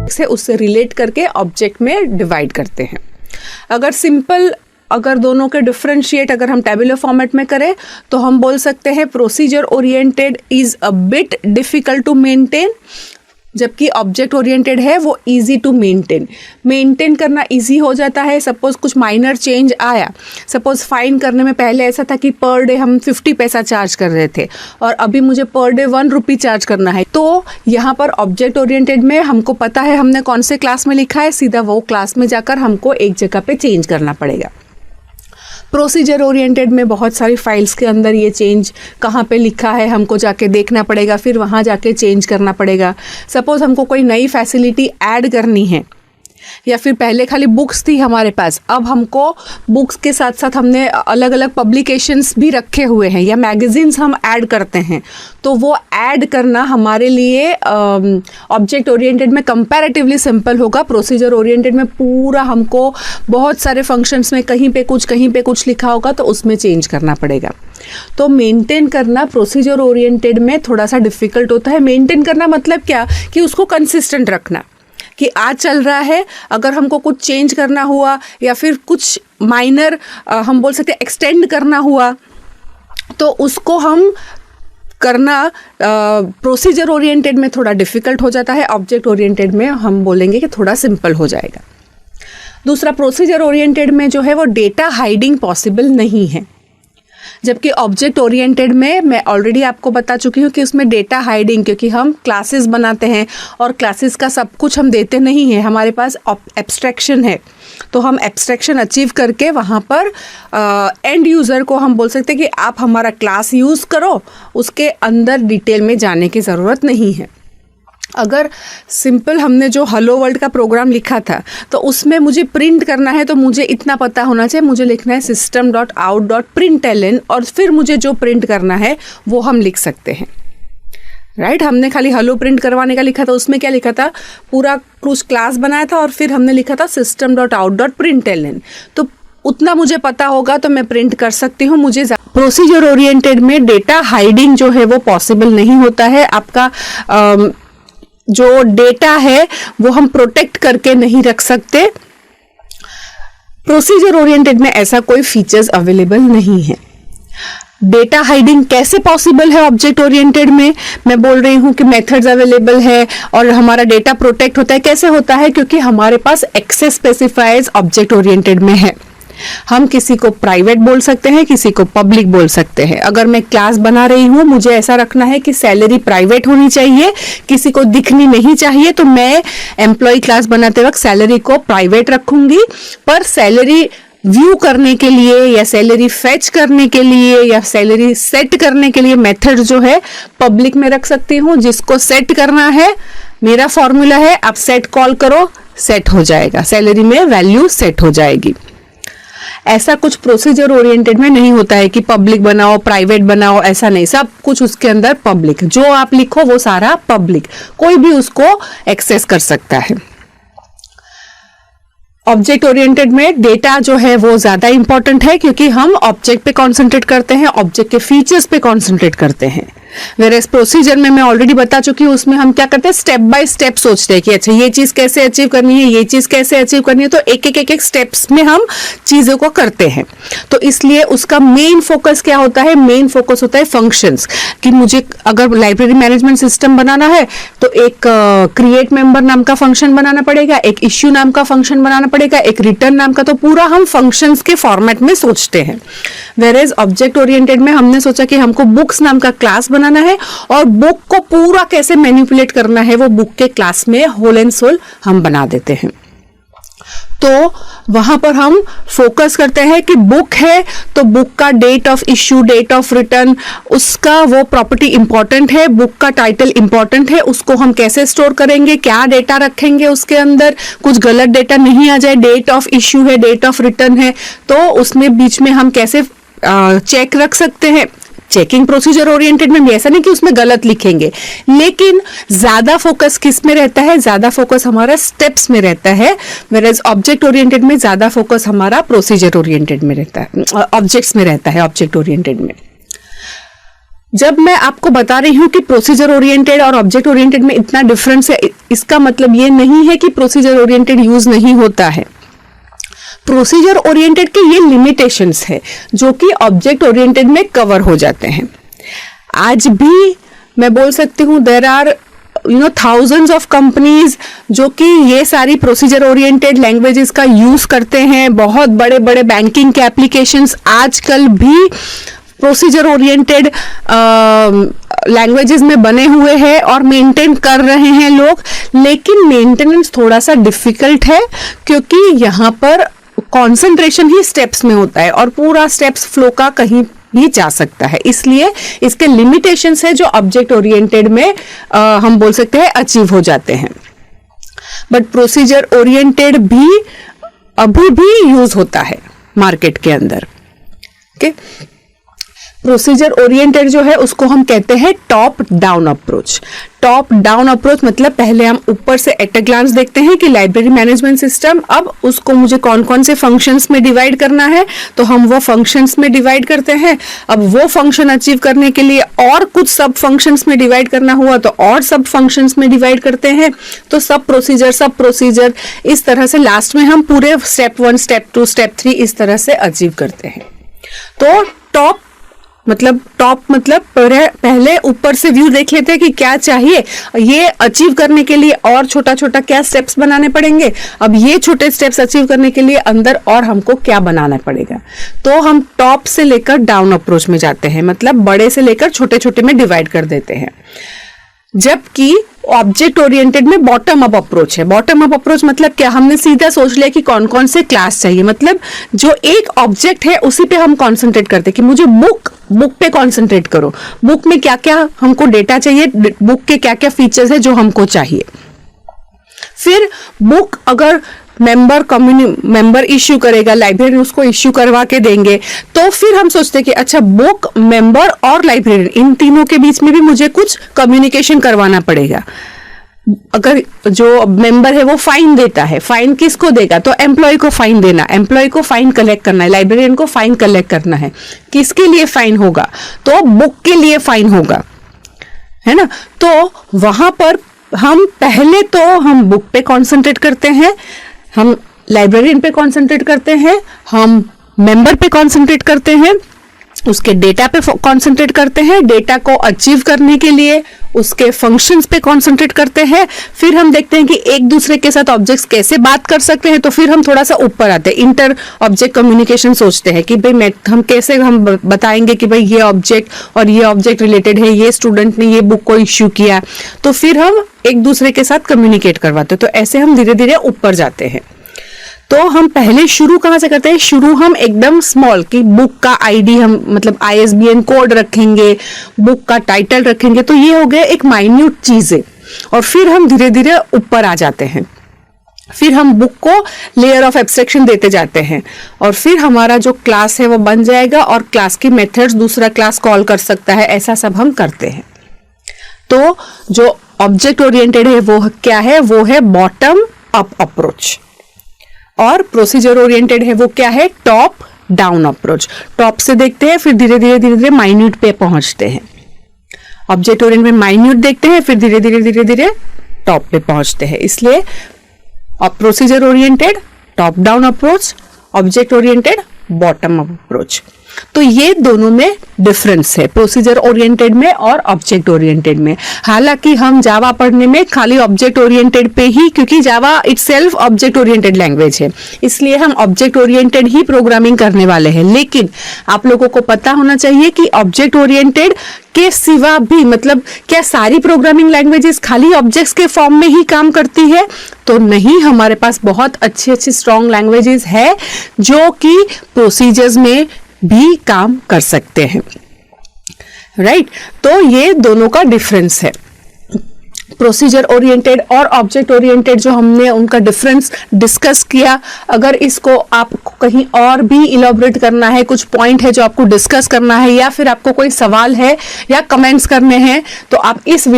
से उससे रिलेट करके ऑब्जेक्ट में डिवाइड करते हैं। अगर दोनों के डिफरेंशिएट अगर हम टेबुलर फॉर्मेट में करें तो हम बोल सकते हैं procedure oriented is a bit difficult to maintain, जबकि ऑब्जेक्ट ओरिएंटेड है वो इजी टू मेंटेन करना इजी हो जाता है। सपोज कुछ माइनर चेंज आया, सपोज फाइन करने में पहले ऐसा था कि पर डे हम 50 पैसा चार्ज कर रहे थे और अभी मुझे पर डे 1 रुपी चार्ज करना है, तो यहाँ पर ऑब्जेक्ट ओरिएंटेड में हमको पता है हमने कौन से क्लास में लिखा है, सीधा वो क्लास में जाकर हमको एक जगह पे चेंज करना पड़ेगा। प्रोसीजर ओरिएंटेड में बहुत सारी फाइल्स के अंदर ये चेंज कहाँ पे लिखा है हमको जाके देखना पड़ेगा, फिर वहाँ जाके चेंज करना पड़ेगा। सपोज हमको कोई नई फैसिलिटी ऐड करनी है, या फिर पहले खाली बुक्स थी हमारे पास, अब हमको बुक्स के साथ साथ हमने अलग अलग पब्लिकेशंस भी रखे हुए हैं या मैगजीन्स हम ऐड करते हैं, तो वो ऐड करना हमारे लिए ऑब्जेक्ट ओरिएंटेड में कंपैरेटिवली सिंपल होगा। प्रोसीजर ओरिएंटेड में पूरा हमको बहुत सारे फंक्शंस में कहीं पे कुछ लिखा होगा तो उसमें चेंज करना पड़ेगा। तो मेंटेन करना प्रोसीजर ओरिएंटेड में थोड़ा सा डिफिकल्ट होता है। मेंटेन करना मतलब क्या कि उसको कंसिस्टेंट रखना, कि आज चल रहा है, अगर हमको कुछ चेंज करना हुआ या फिर कुछ माइनर हम बोल सकते हैं एक्सटेंड करना हुआ तो उसको हम करना प्रोसीजर ओरिएंटेड में थोड़ा डिफिकल्ट हो जाता है, ऑब्जेक्ट ओरिएंटेड में हम बोलेंगे कि थोड़ा सिंपल हो जाएगा। दूसरा, प्रोसीजर ओरिएंटेड में जो है वो डेटा हाइडिंग पॉसिबल नहीं है, जबकि ऑब्जेक्ट ओरिएंटेड में मैं ऑलरेडी आपको बता चुकी हूँ कि उसमें डेटा हाइडिंग, क्योंकि हम क्लासेस बनाते हैं और क्लासेस का सब कुछ हम देते नहीं हैं, हमारे पास एब्स्ट्रैक्शन है, तो हम एब्स्ट्रैक्शन अचीव करके वहाँ पर एंड यूज़र को हम बोल सकते हैं कि आप हमारा क्लास यूज़ करो, उसके अंदर डिटेल में जाने की ज़रूरत नहीं है। अगर सिंपल हमने जो हेलो वर्ल्ड का प्रोग्राम लिखा था तो उसमें मुझे प्रिंट करना है तो मुझे इतना पता होना चाहिए, मुझे लिखना है system.out.println और फिर मुझे जो प्रिंट करना है वो हम लिख सकते हैं, राइट। हमने खाली हेलो प्रिंट करवाने का लिखा था, उसमें क्या लिखा था, पूरा कुछ क्लास बनाया था और फिर हमने लिखा था system.out.println, तो उतना मुझे पता होगा तो मैं प्रिंट कर सकती हूँ। मुझे प्रोसीजर ओरिएंटेड में डेटा हाइडिंग जो है वो पॉसिबल नहीं होता है। आपका जो डेटा है वो हम प्रोटेक्ट करके नहीं रख सकते। प्रोसीजर ओरिएंटेड में ऐसा कोई फीचर्स अवेलेबल नहीं है। डेटा हाइडिंग कैसे पॉसिबल है ऑब्जेक्ट ओरिएंटेड में? मैं बोल रही हूँ कि मेथड्स अवेलेबल है और हमारा डेटा प्रोटेक्ट होता है। कैसे होता है? क्योंकि हमारे पास एक्सेस स्पेसिफायर्स ऑब्जेक्ट ओरिएंटेड में है। हम किसी को प्राइवेट बोल सकते हैं, किसी को पब्लिक बोल सकते हैं। अगर मैं क्लास बना रही हूँ, मुझे ऐसा रखना है कि सैलरी प्राइवेट होनी चाहिए, किसी को दिखनी नहीं चाहिए, तो मैं एम्प्लॉय क्लास बनाते वक्त सैलरी को प्राइवेट रखूंगी, पर सैलरी व्यू करने के लिए या सैलरी फेच करने के लिए या सैलरी सेट करने के लिए मेथड जो है पब्लिक में रख सकती हूँ। जिसको सेट करना है, मेरा फॉर्मूला है, आप सेट कॉल करो, सेट हो जाएगा, सैलरी में वैल्यू सेट हो जाएगी। ऐसा कुछ प्रोसीजर ओरिएंटेड में नहीं होता है कि पब्लिक बनाओ प्राइवेट बनाओ, ऐसा नहीं। सब कुछ उसके अंदर पब्लिक, जो आप लिखो वो सारा पब्लिक, कोई भी उसको एक्सेस कर सकता है। ऑब्जेक्ट ओरिएंटेड में डेटा जो है वो ज्यादा इंपॉर्टेंट है क्योंकि हम ऑब्जेक्ट पे कॉन्सेंट्रेट करते हैं, ऑब्जेक्ट के फीचर्स पे कॉन्सेंट्रेट करते हैं। वेरेस प्रोसीजर में मैं ऑलरेडी बता चुकी हूँ, उसमें हम क्या करते हैं, स्टेप बाय स्टेप सोचते हैं कि अच्छा ये चीज कैसे अचीव करनी है, ये चीज कैसे अचीव करनी है, तो एक स्टेप्स में हम चीजों को करते हैं। तो इसलिए उसका मेन फोकस क्या होता है? मेन फोकस होता है फंक्शंस, कि मुझे अगर लाइब्रेरी मैनेजमेंट सिस्टम बनाना है तो एक क्रिएट मेंबर नाम का फंक्शन बनाना पड़ेगा, एक इश्यू नाम का फंक्शन बनाना पड़ेगा, एक रिटर्न नाम का, तो पूरा हम फंक्शंस के फॉर्मेट में सोचते हैं। वेरेज ऑब्जेक्ट ओरिएंटेड में हमने सोचा कि हमको बुक्स नाम का क्लास बनाना है और बुक को पूरा कैसे मैनिपुलेट करना है वो बुक के क्लास में होल एंड सोल हम बना देते हैं। तो वहां पर हम फोकस करते हैं कि बुक है तो बुक का date of issue, date of return, उसका वो प्रॉपर्टी इंपॉर्टेंट है, बुक का टाइटल इंपॉर्टेंट है, उसको हम कैसे स्टोर करेंगे, क्या डेटा रखेंगे उसके अंदर, कुछ गलत डेटा नहीं आ जाए, डेट ऑफ इश्यू है, डेट ऑफ रिटर्न है, तो उसमें बीच में हम कैसे चेक रख सकते हैं, चेकिंग प्रोसीजर ओरिएंटेड में भी ऐसा नहीं कि उसमें गलत लिखेंगे, लेकिन ज्यादा फोकस किस में रहता है, ज्यादा फोकस हमारा स्टेप्स में रहता है, whereas ऑब्जेक्ट ओरिएंटेड में ज्यादा फोकस हमारा प्रोसीजर ओरिएंटेड में रहता है, ऑब्जेक्ट्स में रहता है ऑब्जेक्ट ओरिएंटेड में। जब मैं आपको बता रही हूं कि प्रोसीजर ओरिएंटेड और ऑब्जेक्ट ओरिएंटेड में इतना डिफरेंस है, इसका मतलब ये नहीं है कि प्रोसीजर ओरिएंटेड यूज नहीं होता है। प्रोसीजर ओरिएंटेड के ये लिमिटेशंस है जो कि ऑब्जेक्ट ओरिएंटेड में कवर हो जाते हैं। आज भी मैं बोल सकती हूँ there are thousands of companies जो कि ये सारी प्रोसीजर ओरिएंटेड लैंग्वेजेस का यूज करते हैं। बहुत बड़े बड़े बैंकिंग के एप्लीकेशंस आजकल भी प्रोसीजर ओरिएंटेड लैंग्वेजेस में बने हुए हैं और मेंटेन कर रहे हैं लोग, लेकिन मेंटेनेंस थोड़ा सा डिफिकल्ट है क्योंकि यहाँ पर कंसंट्रेशन ही स्टेप्स में होता है और पूरा स्टेप्स फ्लो का कहीं भी जा सकता है, इसलिए इसके लिमिटेशंस है जो ऑब्जेक्ट ओरिएंटेड में हम बोल सकते हैं अचीव हो जाते हैं। बट प्रोसीजर ओरिएंटेड भी अभी भी यूज होता है मार्केट के अंदर। ओके, प्रोसीजर ओरिएंटेड जो है उसको हम कहते हैं top down approach. Top down approach मतलब पहले हम ऊपर से एट अ ग्लांस देखते हैं कि लाइब्रेरी मैनेजमेंट सिस्टम, अब उसको मुझे कौन कौन से फंक्शंस में डिवाइड करना है, तो हम वो फंक्शंस में डिवाइड करते हैं। अब वो फंक्शन अचीव करने के लिए और कुछ सब फंक्शंस में डिवाइड करना हुआ तो और सब फंक्शंस में डिवाइड करते हैं। तो सब प्रोसीजर इस तरह से लास्ट में हम पूरे स्टेप 1 स्टेप 2 स्टेप 3 इस तरह से अचीव करते हैं। तो टॉप मतलब पहले ऊपर से व्यू देख लेते हैं कि क्या चाहिए, ये अचीव करने के लिए और छोटा छोटा क्या स्टेप्स बनाने पड़ेंगे, अब ये छोटे स्टेप्स अचीव करने के लिए अंदर और हमको क्या बनाना पड़ेगा। तो हम टॉप से लेकर डाउन अप्रोच में जाते हैं, मतलब बड़े से लेकर छोटे छोटे में डिवाइड कर देते हैं। जबकि ऑब्जेक्ट ओरिएंटेड में बॉटम अप अप्रोच है। बॉटम अप अप्रोच मतलब क्या, हमने सीधा सोच लिया कि कौन कौन से क्लास चाहिए, मतलब जो एक ऑब्जेक्ट है उसी पे हम कंसंट्रेट करते हैं कि मुझे बुक पे कंसंट्रेट करो, बुक में क्या क्या हमको डेटा चाहिए, बुक के क्या क्या फीचर्स है जो हमको चाहिए। फिर बुक अगर मेंबर इश्यू करेगा, लाइब्रेरियन उसको इश्यू करवा के देंगे, तो फिर हम सोचते हैं कि अच्छा बुक, मेंबर और लाइब्रेरियन इन तीनों के बीच में भी मुझे कुछ कम्युनिकेशन करवाना पड़ेगा। अगर जो मेंबर है वो फाइन देता है, फाइन किसको देगा, तो एम्प्लॉय को फाइन देना, एम्प्लॉय को फाइन कलेक्ट करना है, लाइब्रेरियन को फाइन कलेक्ट करना है। किसके लिए फाइन होगा, तो बुक के लिए फाइन होगा, है ना। तो वहां पर हम पहले तो हम बुक पे कॉन्सेंट्रेट करते हैं, हम लाइब्रेरियन पे कॉन्सेंट्रेट करते हैं, हम मेंबर पे कॉन्सेंट्रेट करते हैं, उसके डेटा पे कॉन्सेंट्रेट करते हैं, डेटा को अचीव करने के लिए उसके फंक्शंस पे कॉन्सेंट्रेट करते हैं। फिर हम देखते हैं कि एक दूसरे के साथ ऑब्जेक्ट्स कैसे बात कर सकते हैं, तो फिर हम थोड़ा सा ऊपर आते हैं, इंटर ऑब्जेक्ट कम्युनिकेशन सोचते हैं कि भाई हम कैसे हम बताएंगे कि भाई ये ऑब्जेक्ट और ये ऑब्जेक्ट रिलेटेड है, ये स्टूडेंट ने ये बुक को इश्यू किया, तो फिर हम एक दूसरे के साथ कम्युनिकेट करवाते हैं। तो ऐसे हम धीरे धीरे ऊपर जाते हैं। तो हम पहले शुरू कहाँ से करते हैं, शुरू हम एकदम स्मॉल की बुक का आईडी हम मतलब ISBN कोड रखेंगे, बुक का टाइटल रखेंगे, तो ये हो गया एक माइन्यूट चीजें। और फिर हम धीरे धीरे ऊपर आ जाते हैं, फिर हम बुक को लेयर ऑफ एब्स्ट्रैक्शन देते जाते हैं, और फिर हमारा जो क्लास है वो बन जाएगा और क्लास की मेथड्स दूसरा क्लास कॉल कर सकता है, ऐसा सब हम करते हैं। तो जो ऑब्जेक्ट ओरिएंटेड है वो क्या है, वो है बॉटम अप अप्रोच, और प्रोसीजर ओरिएंटेड है वो क्या है, टॉप डाउन अप्रोच। टॉप से देखते हैं, फिर धीरे धीरे माइन्यूट पे पहुंचते हैं। ऑब्जेक्ट ओरिएंटेड में माइन्यूट देखते हैं, फिर धीरे धीरे टॉप पे पहुंचते हैं। इसलिए procedure oriented top down approach, object oriented bottom up approach. तो ये दोनों में डिफरेंस है, प्रोसीजर ओरिएंटेड में और ऑब्जेक्ट ओरिएंटेड में। हालांकि हम जावा पढ़ने में खाली ऑब्जेक्ट ओरिएंटेड पे ही, क्योंकि जावा इटसेल्फ ऑब्जेक्ट ओरिएंटेड लैंग्वेज है, इसलिए हम ऑब्जेक्ट ओरिएंटेड ही प्रोग्रामिंग करने वाले हैं। लेकिन आप लोगों को पता होना चाहिए कि ऑब्जेक्ट ओरिएंटेड के सिवा भी, मतलब क्या सारी प्रोग्रामिंग लैंग्वेजेस खाली ऑब्जेक्ट्स के फॉर्म में ही काम करती है, तो नहीं, हमारे पास बहुत अच्छी स्ट्रॉन्ग लैंग्वेजेस है जो कि प्रोसीजर्स में भी काम कर सकते हैं, राइट। तो ये दोनों का डिफरेंस है। प्रोसीजर ओरिएंटेड और ऑब्जेक्ट ओरिएंटेड जो हमने उनका डिफरेंस डिस्कस किया। अगर इसको आपको कहीं और भी इलॉबरेट करना है, कुछ पॉइंट है जो आपको डिस्कस करना है, या फिर आपको कोई सवाल है या कमेंट्स करने हैं, तो आप इस वीडियो